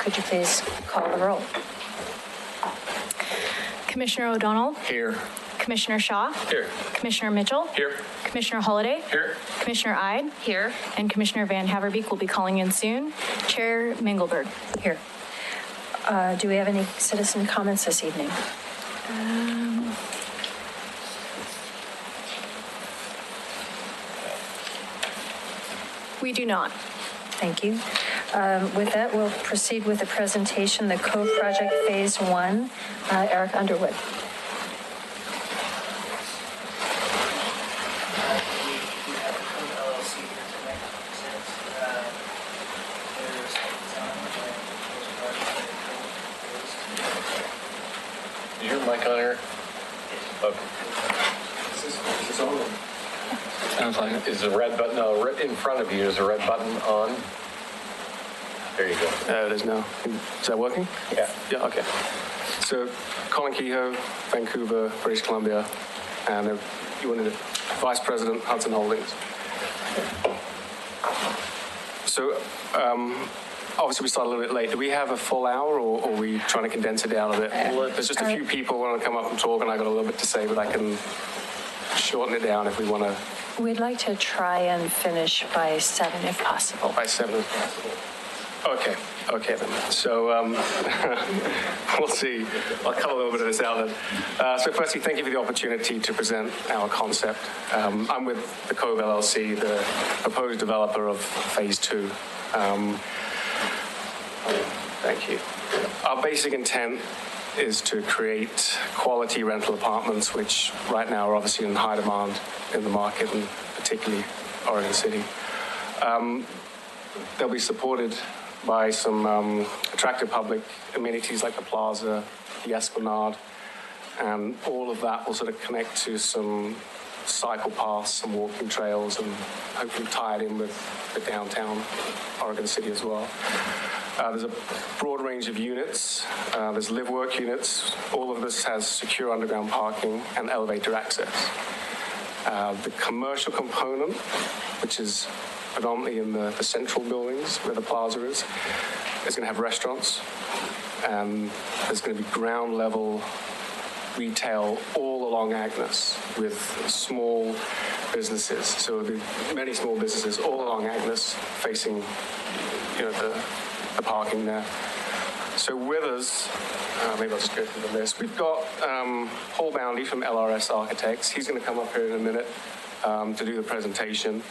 could you please call the roll? Commissioner O'Donnell? Here. Commissioner Shaw? Here. Commissioner Mitchell? Here. Commissioner Holliday? Here. Commissioner Ide? Here. And Commissioner Van Haverbeek will be calling in soon. Chair Mengelberg? Here. Do we have any citizen comments this evening? We do not. Thank you. With that, we'll proceed with the presentation, the Cove Project Phase 1. Eric Underwood. Is your mic on here? Okay. Is this on? Sounds like it. Is the red button, no, right in front of you, is the red button on? There you go. It is now. Is that working? Yeah. Yeah, okay. So, Colin Kehoe, Vancouver, British Columbia, and you wanted Vice President, Hudson Holdings. So, obviously we started a little bit late. Do we have a full hour, or are we trying to condense it down a bit? There's just a few people who want to come up and talk, and I got a little bit to say, but I can shorten it down if we want to. We'd like to try and finish by 7 if possible. By 7 if possible. Okay then. So we'll see. I'll cut a little bit of this out then. So firstly, thank you for the opportunity to present our concept. I'm with the Cove LLC, the proposed developer of Phase 2. Thank you. Our basic intent is to create quality rental apartments, which right now are obviously in high demand in the market, and particularly Oregon City. They'll be supported by some attractive public amenities like the plaza, the esplanade, and all of that will sort of connect to some cycle paths, some walking trails, and hopefully tie it in with the downtown Oregon City as well. There's a broad range of units. There's live-work units. All of this has secure underground parking and elevator access. The commercial component, which is predominantly in the central buildings where the plaza is going to have restaurants, and there's going to be ground level retail all along Agnes with small businesses. So the many small businesses all along Agnes facing, the parking there. So with us, maybe I'll just go through the list. We've got Paul Boundy from LRS Architects. He's going to come up here in a minute to do the presentation.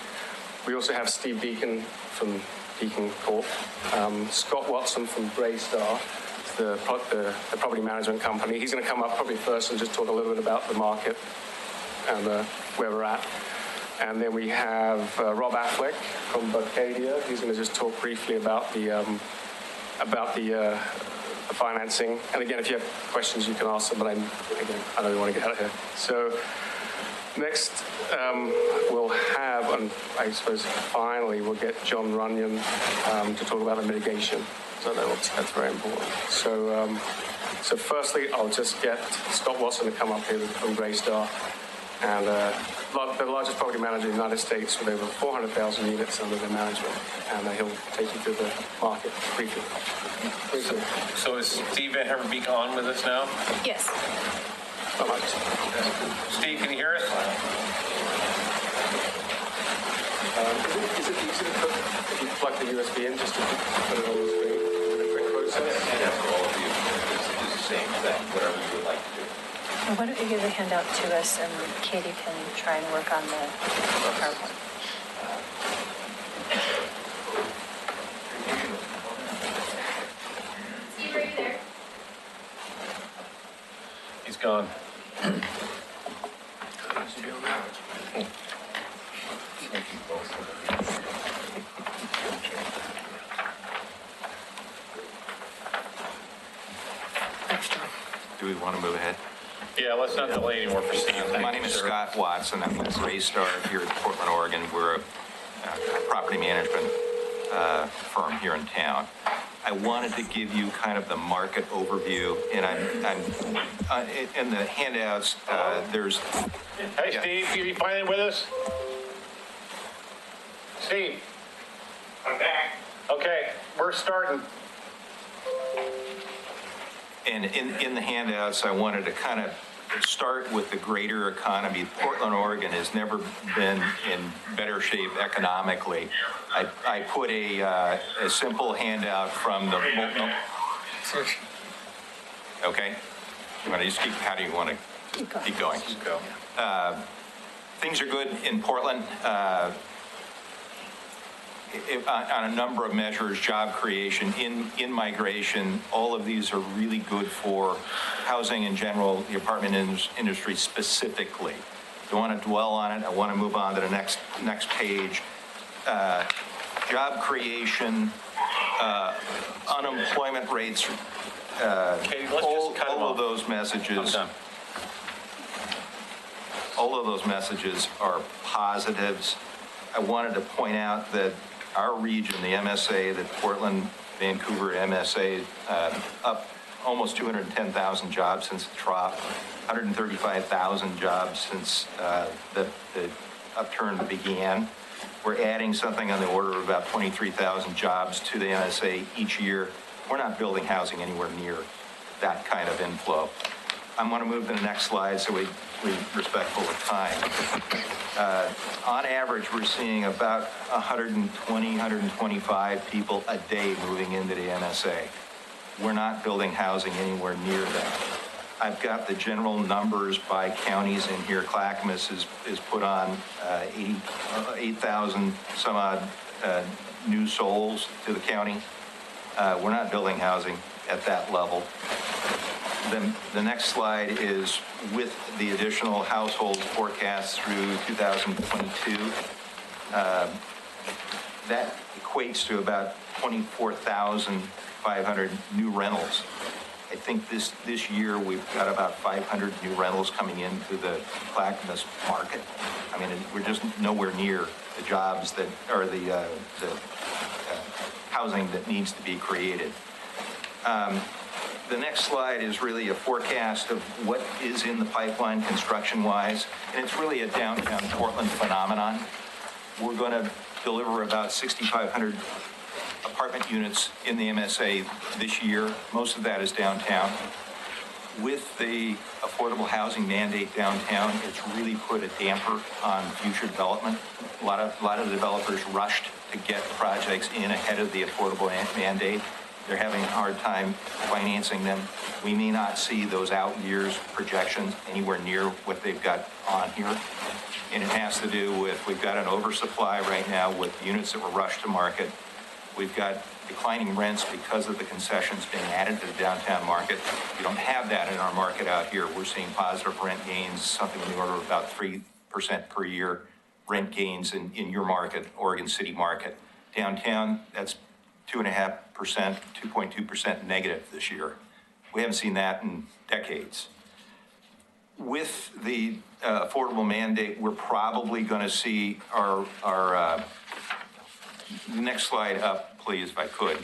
We also have Steve Deacon from Deacon Corp, Scott Watson from Greystar, the property management company. He's going to come up probably first and just talk a little bit about the market and where we're at. And then we have Rob Affleck from Berkadia. He's going to just talk briefly about the financing. And again, if you have questions, you can ask them, but I don't really want to get out of here. So next, we'll have, and I suppose finally, we'll get John Runyon to talk about the mitigation. So that's very important. So firstly, I'll just get Scott Watson to come up here from Greystar, and the largest property manager in the United States with over 400,000 units under their management, and he'll take you through the market briefly. So is Steve Van Haverbeek on with us now? Yes. All right. Steve, can you hear us? Is it easy to put, if you plug the USB in, just to put it on the screen? A quick process? And for all of you, it's the same thing, whatever you would like to do. Well, why don't you give the handout to us, and Katie can try and work on the PowerPoint. Steve, are you there? He's gone. Do we want to move ahead? Yeah, let's not delay anymore for Steve. My name is Scott Watson. I'm with Greystar here in Portland, Oregon. We're a property management firm here in town. I wanted to give you kind of the market overview, and I'm in the handouts. There's. Hey, yeah. Steve, are you finally with us? Steve. I'm back. Okay, we're starting. again, in the handouts, I wanted to kind of start with the greater economy. Portland, Oregon has never been in better shape economically. I put a simple handout from the Molten. Okay. You want to just keep? How do you want to keep going? Just go. Things are good in Portland. On a number of measures, job creation, in migration, all of these are really good for housing in general, the apartment industry specifically. Don't want to dwell on it. I want to move on to the next page. Job creation, unemployment rates, Katie, let's just cut them all off. of those messages. I'm done. All of those messages are positives. I wanted to point out that our region, the MSA, that Portland, Vancouver MSA, up almost 210,000 jobs since the trough, 135,000 jobs since the upturn began. We're adding something on the order of about 23,000 jobs to the MSA each year. We're not building housing anywhere near that kind of inflow. I'm going to move to the next slide so we're respectful of time. On average, we're seeing about 120, 125 people a day moving into the MSA. We're not building housing anywhere near that. I've got the general numbers by counties in here. Clackamas is put on 8,000 some odd new souls to the county. We're not building housing at that level. Then the next slide is with the additional household forecast through 2022. That equates to about 24,500 new rentals. I think this year we've got about 500 new rentals coming into the Clackamas market. I mean, we're just nowhere near the jobs that are the housing that needs to be created. The next slide is really a forecast of what is in the pipeline construction-wise, and it's really a downtown Portland phenomenon. We're going to deliver about 6,500 apartment units in the MSA this year. Most of that is downtown. With the affordable housing mandate downtown, it's really put a damper on future development. A lot of developers rushed to get projects in ahead of the affordable mandate. They're having a hard time financing them. We may not see those out years projections anywhere near what they've got on here. And it has to do with, we've got an oversupply right now with units that were rushed to market. We've got declining rents because of the concessions being added to the downtown market. We don't have that in our market out here. We're seeing positive rent gains, something in the order of about 3% per year rent gains in your market, Oregon City market. Downtown, that's 2.5%, 2.2% negative this year. We haven't seen that in decades. With the affordable mandate, we're probably going to see our next slide up, please, if I could.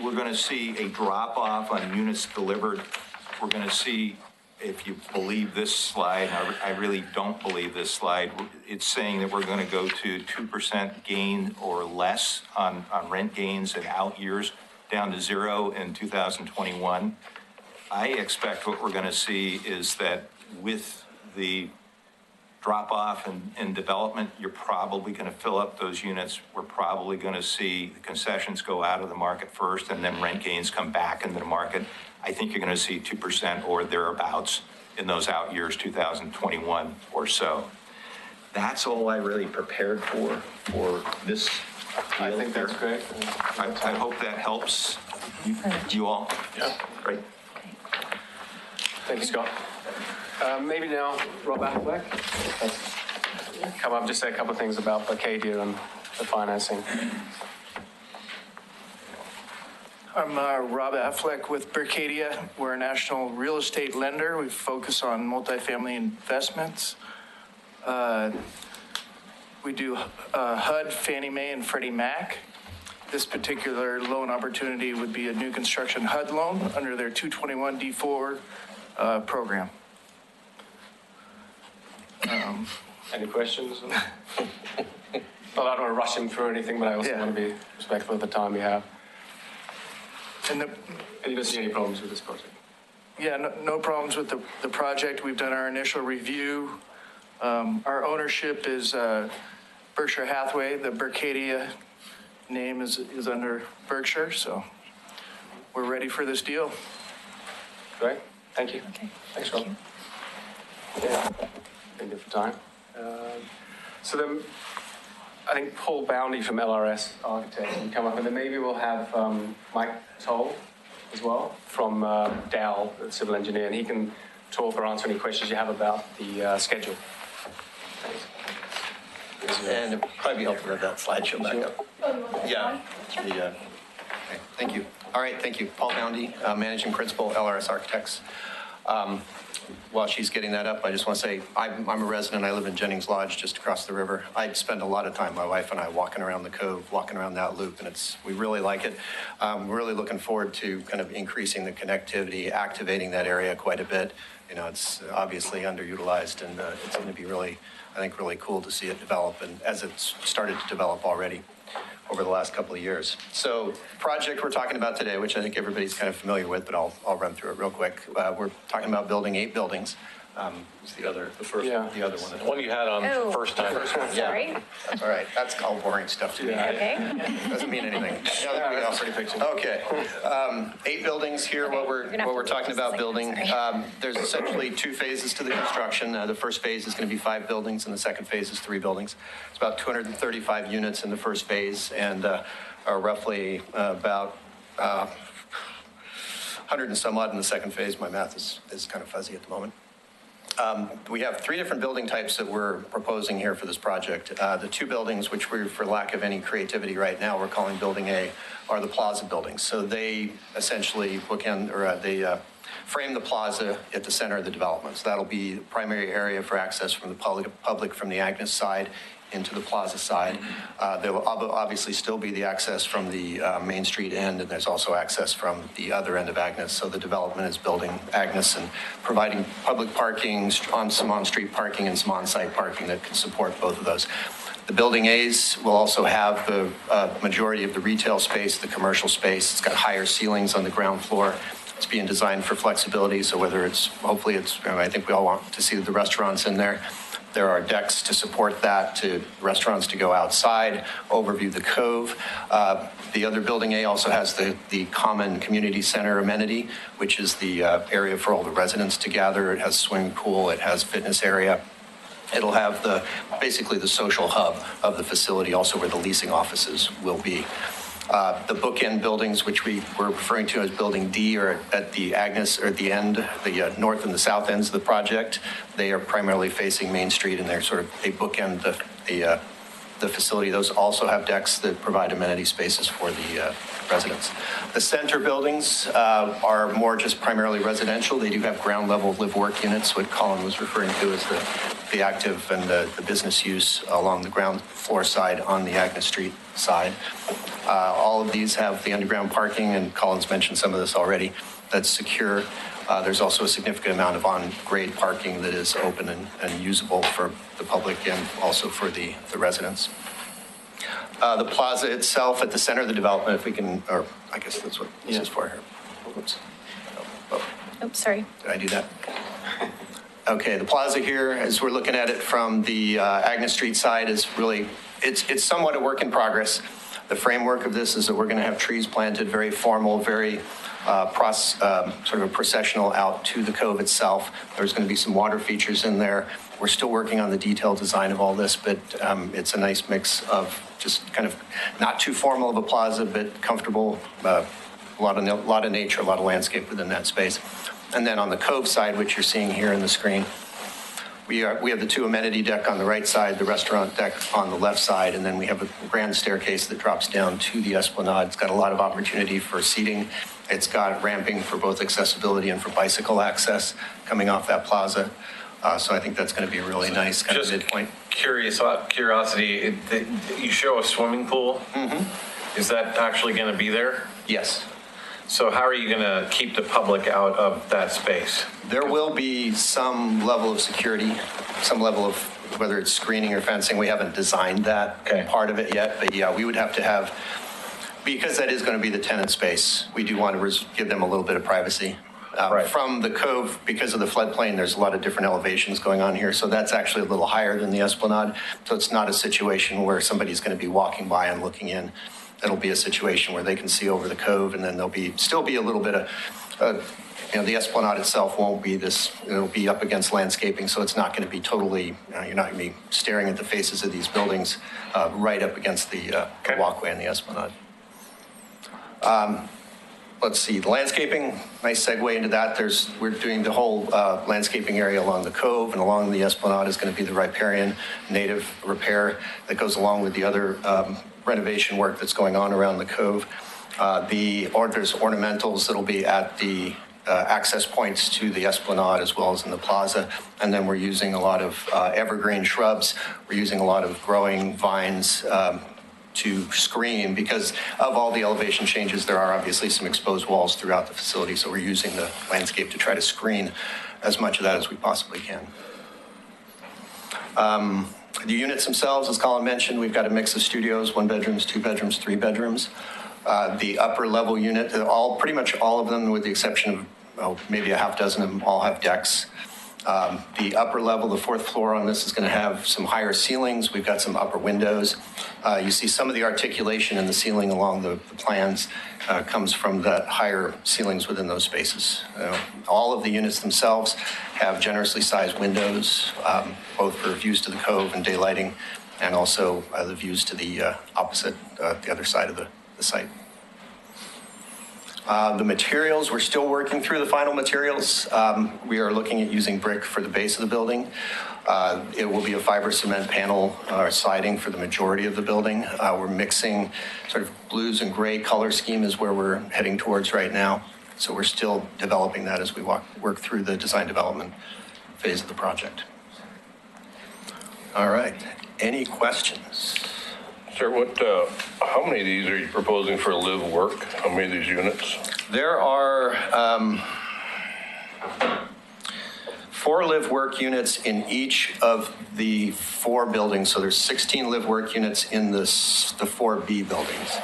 We're going to see a drop off on units delivered. We're going to see, if you believe this slide, I really don't believe this slide, it's saying that we're going to go to 2% gain or less on rent gains in out years, down to 0 in 2021. I expect what we're going to see is that with the drop off in development, you're probably going to fill up those units. We're probably going to see the concessions go out of the market first and then rent gains come back into the market. I think you're going to see 2% or thereabouts in those out years, 2021 or so. That's all I really prepared for this. I think that's great. I hope that helps you all. Yeah. Great. Thank you, Scott. Maybe now, Rob Affleck. Come up, just say a couple of things about Arcadia and the financing. I'm Rob Affleck with Bercadia. We're a national real estate lender. We focus on multifamily investments. We do HUD, Fannie Mae, and Freddie Mac. This particular loan opportunity would be a new construction HUD loan under their 221D4 program. Any questions? Well, I don't want to rush him through anything, but I also want to be respectful of the time we have. And And you don't see any problems with this project? Yeah, no problems with the project. We've done our initial review. Our ownership is Berkshire Hathaway. The Berkadia name is under Berkshire, so we're ready for this deal. Great, thank you. Okay. Thanks, Thank Rob. you. Yeah, thank you for time. So then, I think Paul Boundy from LRS Architects can come up, and then maybe we'll have Mike Toll as well from Dow, the civil engineer, and he can talk or answer any questions you have about the schedule. Thanks. And it'd probably be helpful to have that slideshow back up. Yeah. Okay, thank you. All right, thank you. Paul Boundy, Managing Principal, LRS Architects. While she's getting that up, I just want to say I'm a resident. I live in Jennings Lodge, just across the river. I spend a lot of time, my wife and I, walking around the cove, walking around that loop, and we really like it. We're really looking forward to kind of increasing the connectivity, activating that area quite a bit. You know, it's obviously underutilized, and it's going to be really, I think, really cool to see it develop, and as it's started to develop already over the last couple of years. So project we're talking about today, which I think everybody's kind of familiar with, but I'll run through it real quick. We're talking about building 8 buildings. It's the other one. The one you had on Oh. first time. Sorry. That's all right. That's all boring stuff to me. Okay. Doesn't mean anything. Okay. 8 buildings here. What we're talking about building. There's essentially 2 phases to the construction. The first phase is going to be 5 buildings, and the second phase is 3 buildings. It's about 235 units in the first phase, and are roughly about 100 and some odd in the second phase. My math is kind of fuzzy at the moment. We have 3 different building types that we're proposing here for this project. The 2 buildings, which we're, for lack of any creativity right now, we're calling Building A, are the plaza buildings. So they essentially frame the plaza at the center of the development. So that'll be the primary area for access from the public from the Agnes side into the plaza side. There will obviously still be the access from the Main Street end, and there's also access from the other end of Agnes. So the development is building Agnes and providing public parking, some on-street parking and some on-site parking that can support both of those. The Building A's will also have the majority of the retail space, the commercial space. It's got higher ceilings on the ground floor. It's being designed for flexibility, so hopefully I think we all want to see the restaurants in there. There are decks to support that, to restaurants to go outside, overview the cove. The other Building A also has the common community center amenity, which is the area for all the residents to gather. It has a swimming pool, it has fitness area. It'll have basically the social hub of the facility, also where the leasing offices will be. The bookend buildings, which we were referring to as Building D, are at the Agnes, or at the end, the north and the south ends of the project. They are primarily facing Main Street, and they bookend the facility. Those also have decks that provide amenity spaces for the residents. The center buildings are more just primarily residential. They do have ground level live-work units, what Colin was referring to as the active and the business use along the ground floor side on the Agnes Street side. All of these have the underground parking, and Colin's mentioned some of this already, that's secure. There's also a significant amount of on-grade parking that is open and usable for the public and also for the residents. The plaza itself at the center of the development, if we can, or I guess that's what this is for here. Oops. Oops, sorry. Did I do that? Okay, the plaza here, as we're looking at it from the Agnes Street side, is really, it's somewhat a work in progress. The framework of this is that we're going to have trees planted, very formal, very sort of a processional out to the cove itself. There's going to be some water features in there. We're still working on the detailed design of all this, but it's a nice mix of just kind of not too formal of a plaza, but comfortable, a lot of nature, a lot of landscape within that space. And then on the cove side, which you're seeing here in the screen, we have the 2 amenity deck on the right side, the restaurant deck on the left side, and then we have a grand staircase that drops down to the Esplanade. It's got a lot of opportunity for seating. It's got ramping for both accessibility and for bicycle access coming off that plaza. So I think that's going to be a really nice kind of midpoint. Curiosity, you show a swimming pool. Mm-hmm. Is that actually going to be there? Yes. So how are you going to keep the public out of that space? There will be some level of security, some level of, whether it's screening or fencing. We haven't designed that part of it yet, but yeah, we would have to have, because that is going to be the tenant space, we do want to give them a little bit of privacy Right. From the cove, because of the floodplain, there's a lot of different elevations going on here. So that's actually a little higher than the Esplanade. So it's not a situation where somebody's going to be walking by and looking in. It'll be a situation where they can see over the cove, and then there'll still be a little bit of, the Esplanade itself won't be this, it'll be up against landscaping, so it's not going to be totally, you're not going to be staring at the faces of these buildings right up against the walkway in the Esplanade. Let's see, the landscaping, nice segue into that. We're doing the whole landscaping area along the cove, and along the Esplanade is going to be the riparian native repair that goes along with the other renovation work that's going on around the cove. There's ornamentals that'll be at the access points to the Esplanade as well as in the plaza. And then we're using a lot of evergreen shrubs. We're using a lot of growing vines to screen, because of all the elevation changes, there are obviously some exposed walls throughout the facility. So we're using the landscape to try to screen as much of that as we possibly can. The units themselves, as Colin mentioned, we've got a mix of studios, 1 bedrooms, 2 bedrooms, 3 bedrooms. The upper level unit, pretty much all of them, with the exception of maybe a half dozen of them, all have decks. The upper level, the 4th floor on this, is going to have some higher ceilings. We've got some upper windows. You see some of the articulation in the ceiling along the plans comes from the higher ceilings within those spaces. All of the units themselves have generously sized windows, both for views to the cove and daylighting, and also the views to the opposite, the other side of the site. The materials, we're still working through the final materials. We are looking at using brick for the base of the building. It will be a fiber cement panel siding for the majority of the building. We're mixing sort of blues and gray color scheme is where we're heading towards right now. So we're still developing that as we work through the design development phase of the project. All right, any questions? Sir, how many of these are you proposing for live work? How many of these units? There are 4 live work units in each of the 4 buildings. So there's 16 live work units in the 4B buildings.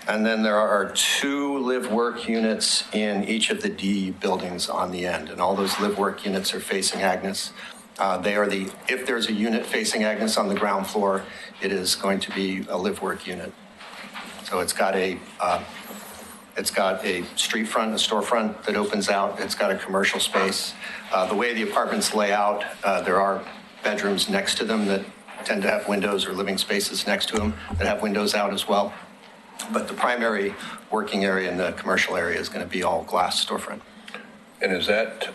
And then there are 2 live work units in each of the D buildings on the end. And all those live work units are facing Agnes. If there's a unit facing Agnes on the ground floor, it is going to be a live work unit. So it's got a street front, a storefront that opens out. It's got a commercial space. The way the apartments lay out, there are bedrooms next to them that tend to have windows, or living spaces next to them that have windows out as well. But the primary working area and the commercial area is going to be all glass storefront. And is that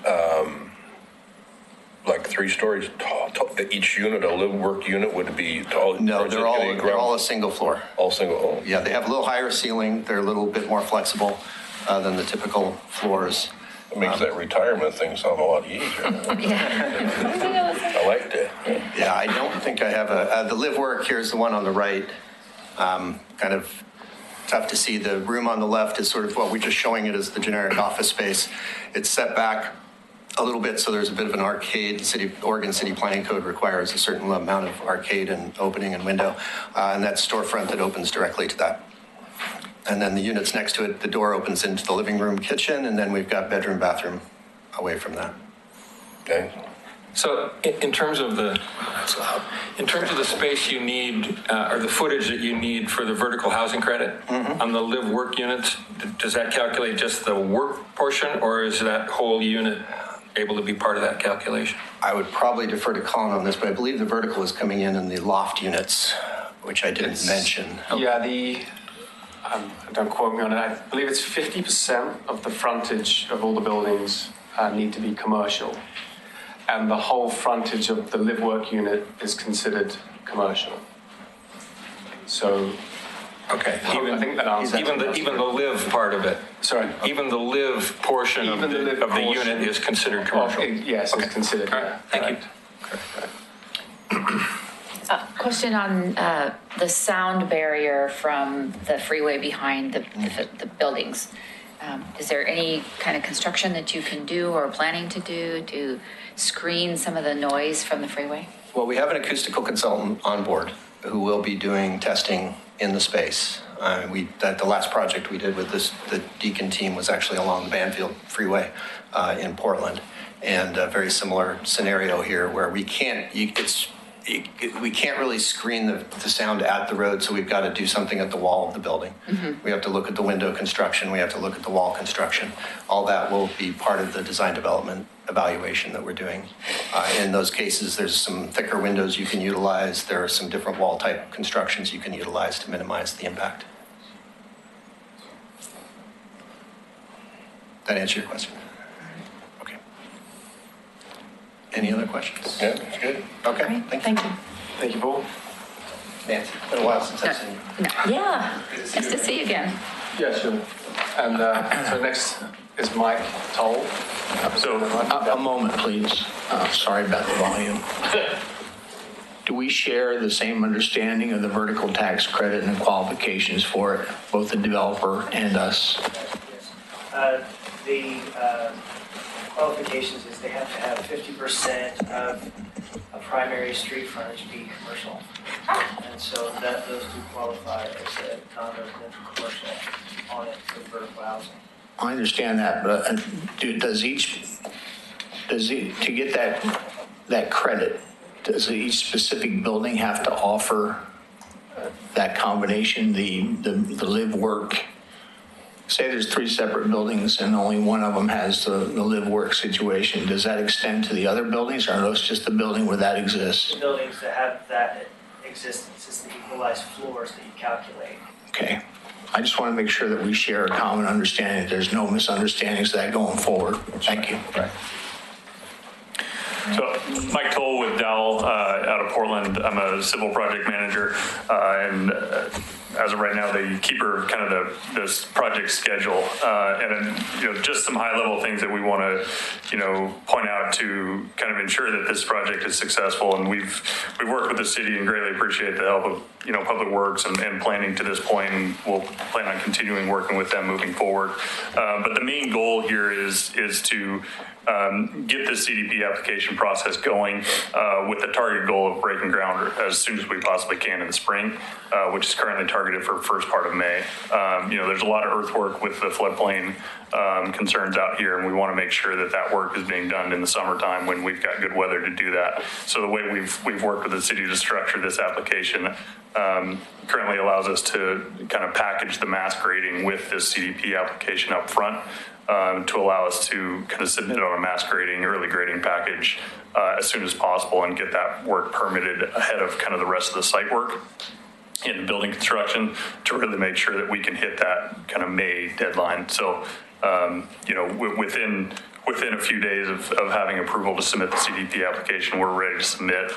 like 3 stories tall? Each unit, a live work unit, would it be tall? No, they're all a single floor. All single? Oh. Yeah, they have a little higher ceiling. They're a little bit more flexible than the typical floors. It makes that retirement thing sound a lot easier. I liked it. Yeah, I don't think I have the live work. Here's the one on the right. Kind of tough to see. The room on the left is sort of what we're just showing it as the generic office space. It's set back a little bit, so there's a bit of an arcade. Oregon City Planning Code requires a certain amount of arcade and opening and window, and that storefront that opens directly to that. And then the units next to it, the door opens into the living room, kitchen, and then we've got bedroom, bathroom away from that. Okay. So in terms of the space you need, or the footage that you need for the vertical housing credit on the live work units, does that calculate just the work portion, or is that whole unit able to be part of that calculation? I would probably defer to Colin on this, but I believe the vertical is coming in the loft units, which I didn't mention. Yeah, don't quote me on it. I believe it's 50% of the frontage of all the buildings need to be commercial. And the whole frontage of the live work unit is considered commercial. So, okay, I think that answers even the live part of it. Sorry. Even the live portion of the unit is considered commercial. Yes, okay. It's considered. All right, thank you. Question on the sound barrier from the freeway behind the buildings. Is there any kind of construction that you can do or planning to do to screen some of the noise from the freeway? Well, we have an acoustical consultant on board who will be doing testing in the space. The last project we did with the Deacon team was actually along the Banfield Freeway in Portland, and a very similar scenario here where we can't really screen the sound at the road, so we've got to do something at the wall of the building. We have to look at the window construction, we have to look at the wall construction. All that will be part of the design development evaluation that we're doing. In those cases, there's some thicker windows you can utilize. There are some different wall type constructions you can utilize to minimize the impact. That answer your question? Okay. Any other questions? Yeah, that's good. Okay, Great, thank you. thank you. Thank you, Paul. Nancy, it's been a while since I've seen you. Yeah, nice to see you again. Yeah, sure. And so next is Mike Toll. So, a moment, please. Sorry about the volume. Do we share the same understanding of the vertical tax credit and the qualifications for it, both the developer and us? The qualifications is they have to have 50% of a primary street frontage be commercial. And so those two qualify as a non-residential commercial on it for vertical housing. I understand that, but to get that credit, does each specific building have to offer that combination, the live work? Say there's 3 separate buildings and only one of them has the live work situation. Does that extend to the other buildings, or are those just the building where that exists? The buildings that have that existence is the equalized floors that you calculate. Okay. I just want to make sure that we share a common understanding, that there's no misunderstandings of that going forward. Thank you. Right. So Mike Toll with Dowell out of Portland. I'm a civil project manager, and as of right now, the keeper kind of this project schedule, and just some high level things that we want to point out to kind of ensure that this project is successful. And we've worked with the city and greatly appreciate the help of Public Works and planning to this point, and we'll plan on continuing working with them moving forward. But the main goal here is to get the CDP application process going with the target goal of breaking ground as soon as we possibly can in the spring, which is currently targeted for first part of May. There's a lot of earthwork with the floodplain concerns out here, and we want to make sure that work is being done in the summertime when we've got good weather to do that. So the way we've worked with the city to structure this application currently allows us to kind of package the mass grading with this CDP application up front. To allow us to kind of submit on a mass grading, early grading package as soon as possible and get that work permitted ahead of kind of the rest of the site work in the building construction to really make sure that we can hit that kind of May deadline. So, within a few days of having approval to submit the CDP application, we're ready to submit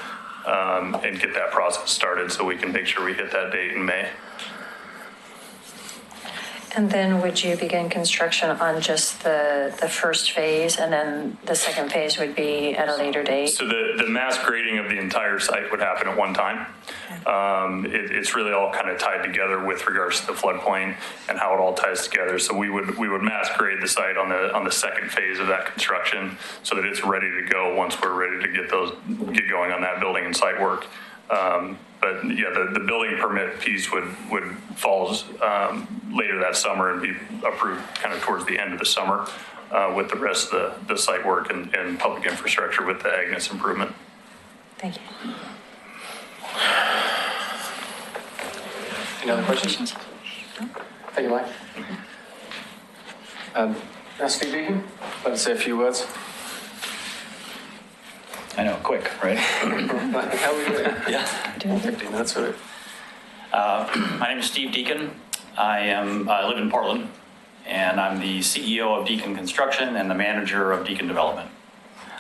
and get that process started so we can make sure we hit that date in May. And then would you begin construction on just the first phase, and then the second phase would be at a later date? So the mass grading of the entire site would happen at one time. It's really all kind of tied together with regards to the floodplain and how it all ties together. So we would mass grade the site on the second phase of that construction so that it's ready to go once we're ready to get going on that building and site work. But yeah, the building permit piece would fall later that summer and be approved kind of towards the end of the summer with the rest of the site work and public infrastructure with the Agnes improvement. Thank you. Any other questions? Thank you, Mike. Steve Deacon, let's say a few words. I know, quick, right? How are we doing? Yeah. 15 minutes, right? My name is Steve Deacon. I live in Portland, and I'm the CEO of Deacon Construction and the manager of Deacon Development.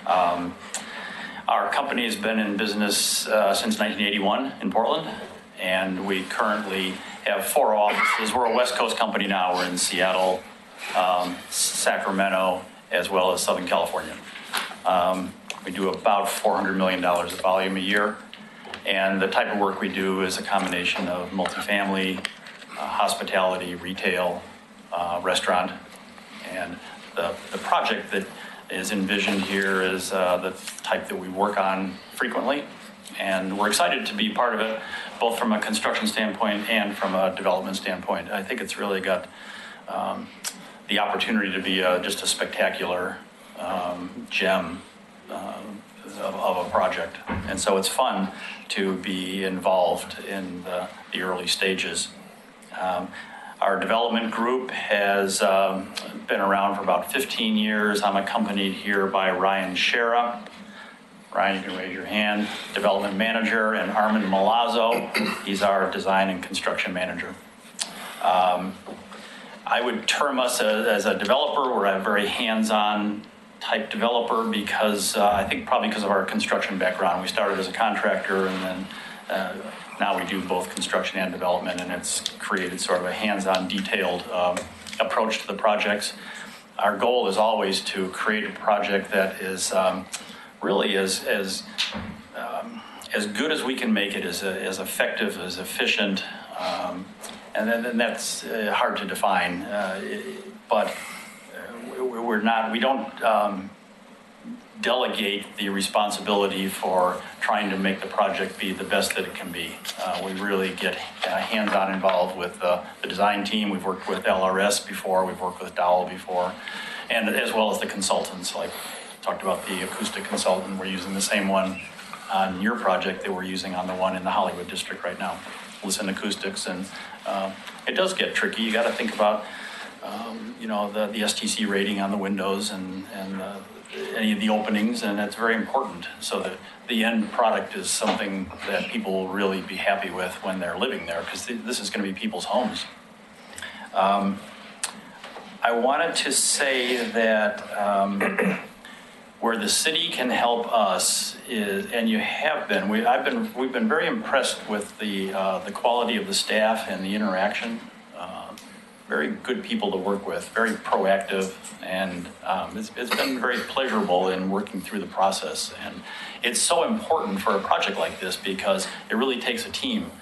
Our company has been in business since 1981 in Portland, and we currently have 4 offices. We're a West Coast company now. We're in Seattle, Sacramento, as well as Southern California. We do about $400 million of volume a year. And the type of work we do is a combination of multifamily, hospitality, retail, restaurant. And the project that is envisioned here is the type that we work on frequently. And we're excited to be part of it, both from a construction standpoint and from a development standpoint. I think it's really got the opportunity to be just a spectacular gem of a project. And so it's fun to be involved in the early stages. Our development group has been around for about 15 years. I'm accompanied here by Ryan Shera. Ryan, you can raise your hand. Development manager, and Armin Malazzo. He's our design and construction manager. I would term us as a developer. We're a very hands-on type developer because I think probably because of our construction background. We started as a contractor, and then now we do both construction and development, and it's created sort of a hands-on, detailed approach to the projects. Our goal is always to create a project that is really as good as we can make it, as effective, as efficient, and then that's hard to define. But we don't delegate the responsibility for trying to make the project be the best that it can be. We really get hands-on involved with the design team. We've worked with LRS before, we've worked with Dowell before, and as well as the consultants, like talked about the acoustic consultant. We're using the same one on your project that we're using on the one in the Hollywood district right now. Listen Acoustics, and it does get tricky. You got to think about the STC rating on the windows and any of the openings, and it's very important so that the end product is something that people will really be happy with when they're living there, because this is going to be people's homes. I wanted to say that where the city can help us is, and you have been, we've been very impressed with the quality of the staff and the interaction. Very good people to work with, very proactive, and it's been very pleasurable in working through the process. And it's so important for a project like this because it really takes a team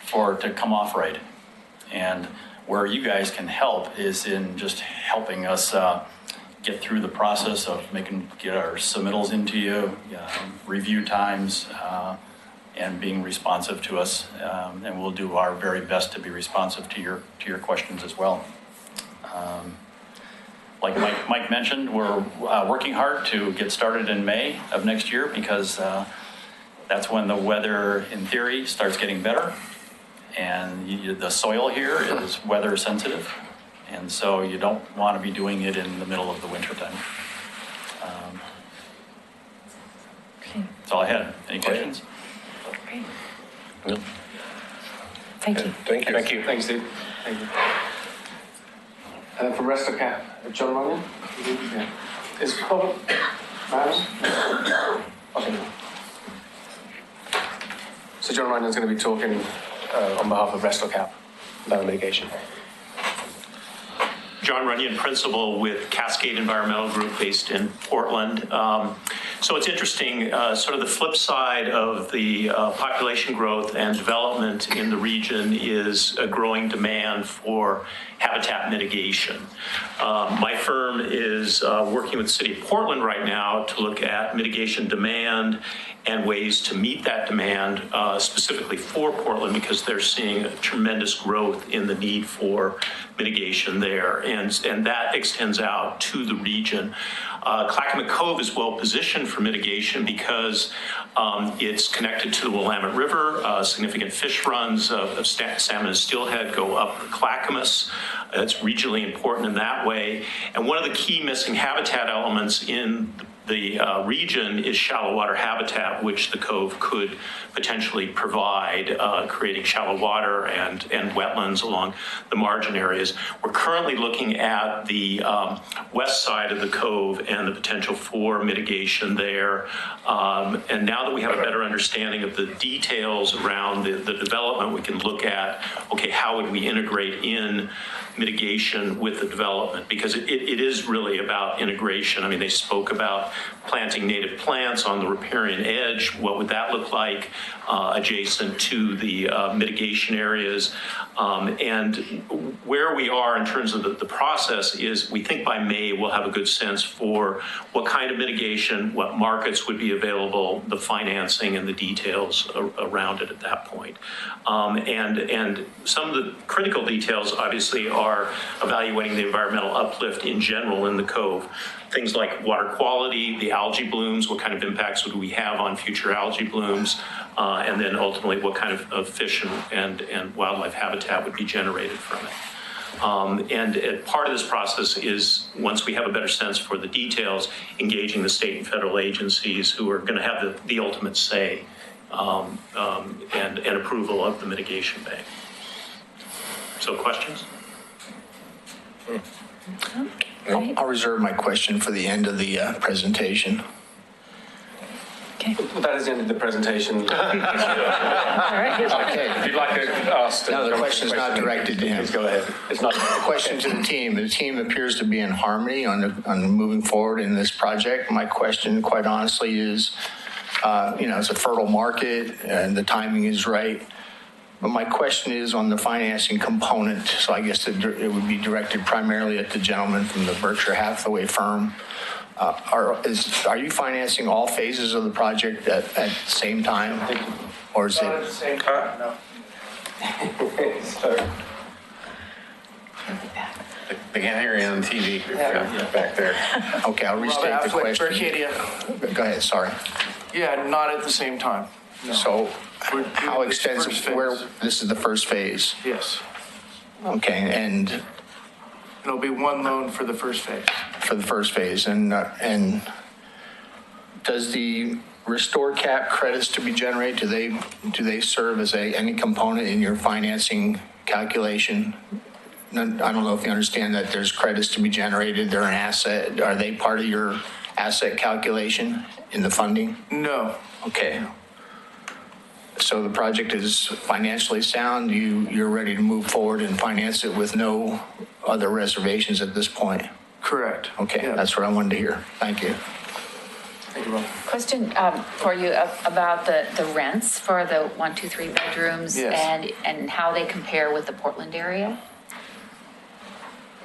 to come off right. And where you guys can help is in just helping us get through the process of get our submittals into you, review times, and being responsive to us, and we'll do our very best to be responsive to your questions as well. Like Mike mentioned, we're working hard to get started in May of next year because that's when the weather, in theory, starts getting better, and the soil here is weather sensitive, and so you don't want to be doing it in the middle of the winter time. That's all I had. Any questions? Great. No. Thank you. Thank you. Thank you. Thanks, Steve. Thank you. And then for Resto Cap, John Runyon? Yeah. Is public matters? Okay. So John Runyon's going to be talking on behalf of Resto Cap about mitigation. John Runyon, principal with Cascade Environmental Group based in Portland. So it's interesting, sort of the flip side of the population growth and development in the region is a growing demand for habitat mitigation. My firm is working with the city of Portland right now to look at mitigation demand and ways to meet that demand, specifically for Portland, because they're seeing a tremendous growth in the need for mitigation there, and that extends out to the region. Clackamas Cove is well positioned for mitigation because it's connected to the Willamette River. Significant fish runs of salmon and steelhead go up Clackamas. It's regionally important in that way. And one of the key missing habitat elements in the region is shallow water habitat, which the Cove could potentially provide, creating shallow water and wetlands along the margin areas. We're currently looking at the west side of the Cove and the potential for mitigation there. And now that we have a better understanding of the details around the development, we can look at, okay, how would we integrate in mitigation with the development, because it is really about integration. I mean, they spoke about planting native plants on the riparian edge. What would that look like adjacent to the mitigation areas? And where we are in terms of the process is we think by May we'll have a good sense for what kind of mitigation, what markets would be available, the financing and the details around it at that point. And some of the critical details obviously are evaluating the environmental uplift in general in the cove. Things like water quality, the algae blooms, what kind of impacts would we have on future algae blooms, and then ultimately what kind of fish and wildlife habitat would be generated from it. And part of this process is, once we have a better sense for the details, engaging the state and federal agencies who are going to have the ultimate say and approval of the mitigation bank. So questions? I'll reserve my question for the end of the presentation. Okay. Well, that is the end of the presentation. All right. Okay. If you'd like to ask... No, the question's not directed to him. Please go ahead. It's not... The question to the team. The team appears to be in harmony on moving forward in this project. My question, quite honestly, is, it's a fertile market and the timing is right. But my question is on the financing component. So I guess it would be directed primarily at the gentleman from the Berkshire Hathaway firm. Are you financing all phases of the project at the same time? Or is Not at the same time, no. They can't hear you on TV if you're back there. Okay, I'll restate the question. Berkadia. Go ahead, sorry. Yeah, not at the same time. No. So We're how doing this extensive, first phase. where, this is the first phase? Yes. Okay, and It'll be one loan for the first phase. for the first phase, and does the restore cap credits to be generated, do they serve as any component in your financing calculation? I don't know if you understand that there's credits to be generated, they're an asset. Are they part of your asset calculation in the funding? No. Okay. So the project is financially sound, you're ready to move forward and finance it with no other reservations at this point? Correct. Okay, Yeah. that's what I wanted to hear. Thank you. Thank you, Rob. Question for you about the rents for the 1, 2, 3 bedrooms. Yes. And how they compare with the Portland area?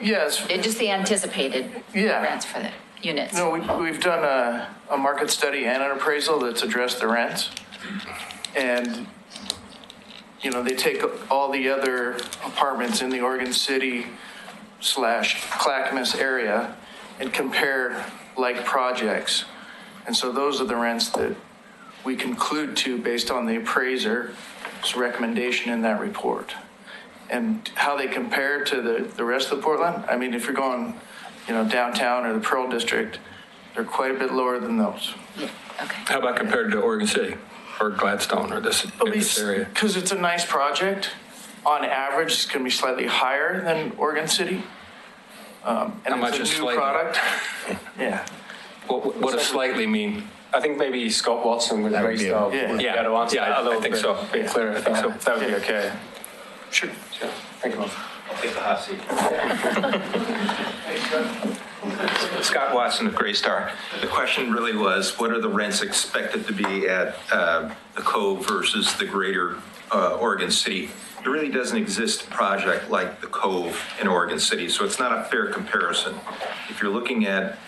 Yes. Just the anticipated rents for the units. No, we've done a market study and an appraisal that's addressed the rents. And, they take all the other apartments in the Oregon City / Clackamas area and compare like projects. And so those are the rents that we conclude to based on the appraiser's recommendation in that report. And how they compare to the rest of Portland, I mean, if you're going, downtown or the Pearl District, they're quite a bit lower than those. Yeah, okay. How about compared to Oregon City or Gladstone or this area? Because it's a nice project. On average, it's going to be slightly higher than Oregon City. And How much it's is a new slightly? product. Yeah. What does slightly mean? I think maybe Scott Watson with Greystone Yeah. would be able to answer that a little I think bit. so. Bit clearer. I think so. That would be okay. Sure. Thank you, Mark. I'll take the hot seat. Scott Watson of Greystar. The question really was, what are the rents expected to be at the Cove versus the greater Oregon City? There really doesn't exist a project like the Cove in Oregon City, so it's not a fair comparison. If you're looking at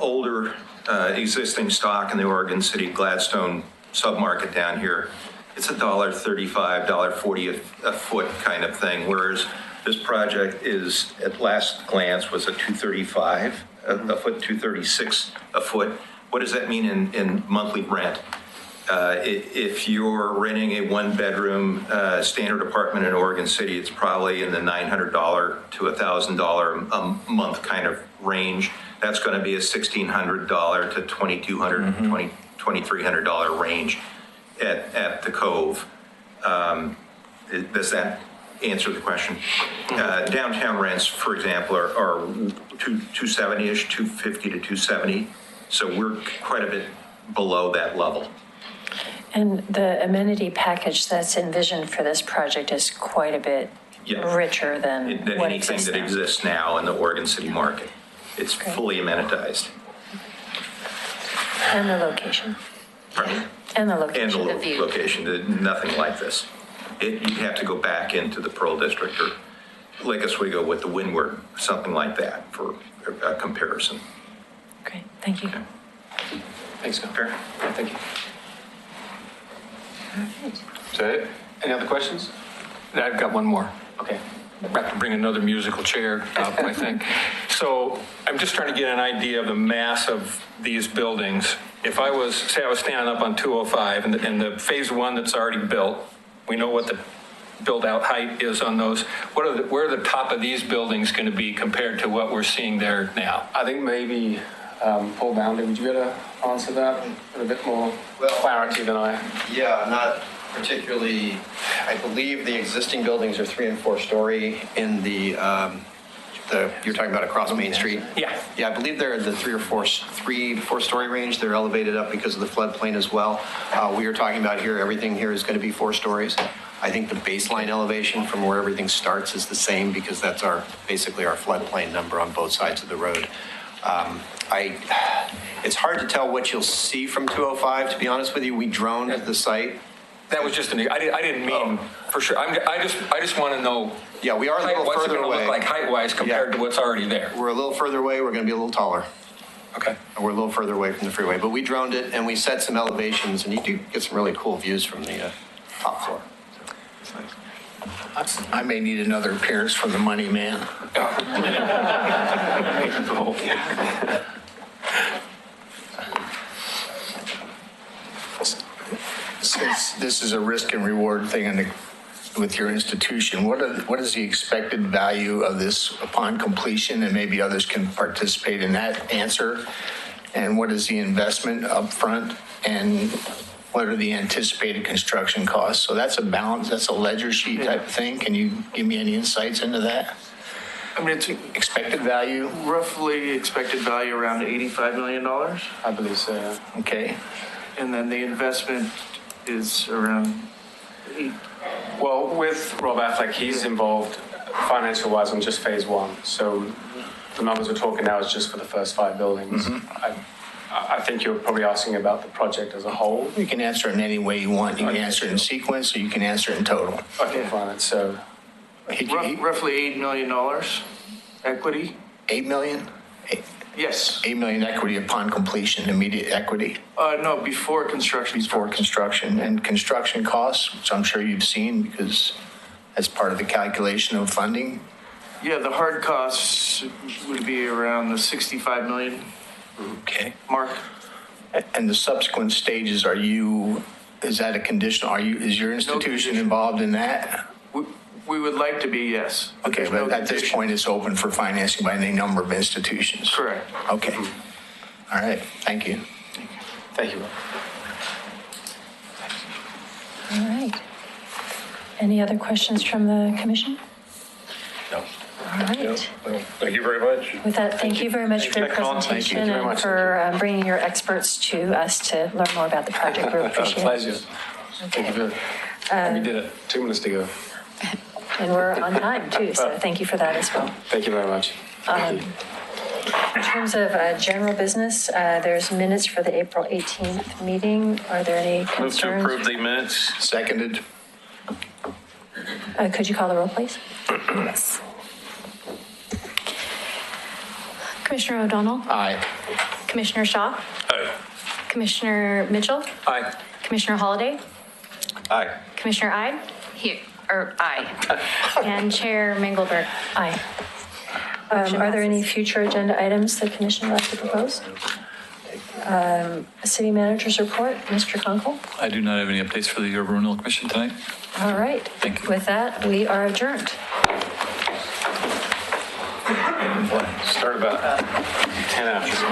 older existing stock in the Oregon City Gladstone submarket down here, it's $1.35, $1.40 a foot kind of thing, whereas this project is, at last glance, was a $2.35 a foot, $2.36 a foot. What does that mean in monthly rent? If you're renting a one-bedroom standard apartment in Oregon City, it's probably in the $900 to $1,000 a month kind of range. That's going to be a $1,600 to $2,200, $2,300 range at the Cove. Does that answer the question? Downtown rents, for example, are 270-ish, 250 to 270. So we're quite a bit below that level. And the amenity package that's envisioned for this project is quite a bit Yeah. richer than Than what anything exists that now. exists now in the Oregon City market. It's fully amenitized. And the location. Right. And the And location. the location, nothing like this. You'd have to go back into the Pearl District or Lake Oswego with the Windward, something like that for a comparison. Great, thank you. Thanks, Scott. Fair? Yeah, thank you. Is that it? Any other questions? I've got one more. Okay. I have to bring another musical chair up, I think. So I'm just trying to get an idea of the mass of these buildings. If I was, say I was standing up on 205 and the phase one that's already built, we know what the build-out height is on those. Where are the top of these buildings going to be compared to what we're seeing there now? I think maybe Paul Boundy, would you be able to answer that with a bit more clarity than I? Yeah, not particularly. I believe the existing buildings are 3 and 4 story in the you're talking about across Main Street? Yeah. Yeah, I believe they're in the 3 to 4 story range. They're elevated up because of the floodplain as well. We are talking about here, everything here is going to be 4 stories. I think the baseline elevation from where everything starts is the same because that's basically our floodplain number on both sides of the road. It's hard to tell what you'll see from 205, to be honest with you. We droned the site. That was just I didn't mean for sure. I just want to know. Yeah, we are a little further away. What's it look like height-wise compared to what's already there? We're a little further away. We're going to be a little taller. Okay. And we're a little further away from the freeway, but we droned it and we set some elevations, and you do get some really cool views from the top floor. I may need another appearance from the money man. Since this is a risk and reward thing with your institution, what is the expected value of this upon completion? And maybe others can participate in that answer. And what is the investment up front? And what are the anticipated construction costs? So that's a balance, that's a ledger sheet type of thing. Can you give me any insights into that? I mean, it's Expected value? roughly expected value around $85 million. I believe so, yeah. Okay. And then the investment is around Well, with Rob Affleck, he's involved financial-wise on just phase one. So the numbers we're talking now is just for the first 5 buildings. I think you're probably asking about the project as a whole. You can answer it in any way you want. You can answer it in sequence, or you can answer it in total. Okay, fine. So roughly $8 million equity. 8 million? Yes. 8 million equity upon completion, immediate equity? No, before construction. Before construction. And construction costs, which I'm sure you've seen because that's part of the calculation of funding. Yeah, the hard costs would be around the 65 million mark. And the subsequent stages, is that a condition? Is your institution involved in that? We would like to be, yes. Okay, but at this point, it's open for financing by any number of institutions? Correct. Okay. All right, thank you. Thank you. All right. Any other questions from the commission? No. All right. Well, thank you very much. With that, thank you very much for your presentation and for bringing your experts to us to learn more about the project. We appreciate it. Pleasure. Thank you. We did it 2 minutes to go. And we're on time too, so thank you for that as well. Thank you very much. In terms of general business, there's minutes for the April 18th meeting. Are there any concerns? Move to approve the minutes. Seconded. Could you call the roll, please? Yes. Commissioner O'Donnell? Aye. Commissioner Shaw? Aye. Commissioner Mitchell? Aye. Commissioner Holliday? Aye. Commissioner Ide? Aye. And Chair Mengelberg? Aye. Are there any future agenda items the commission would like to propose? City manager's report, Mr. Kunkel? I do not have any updates for the Urban Renewal Commission tonight. All right. Thank you. With that, we are adjourned. Start about 10 after.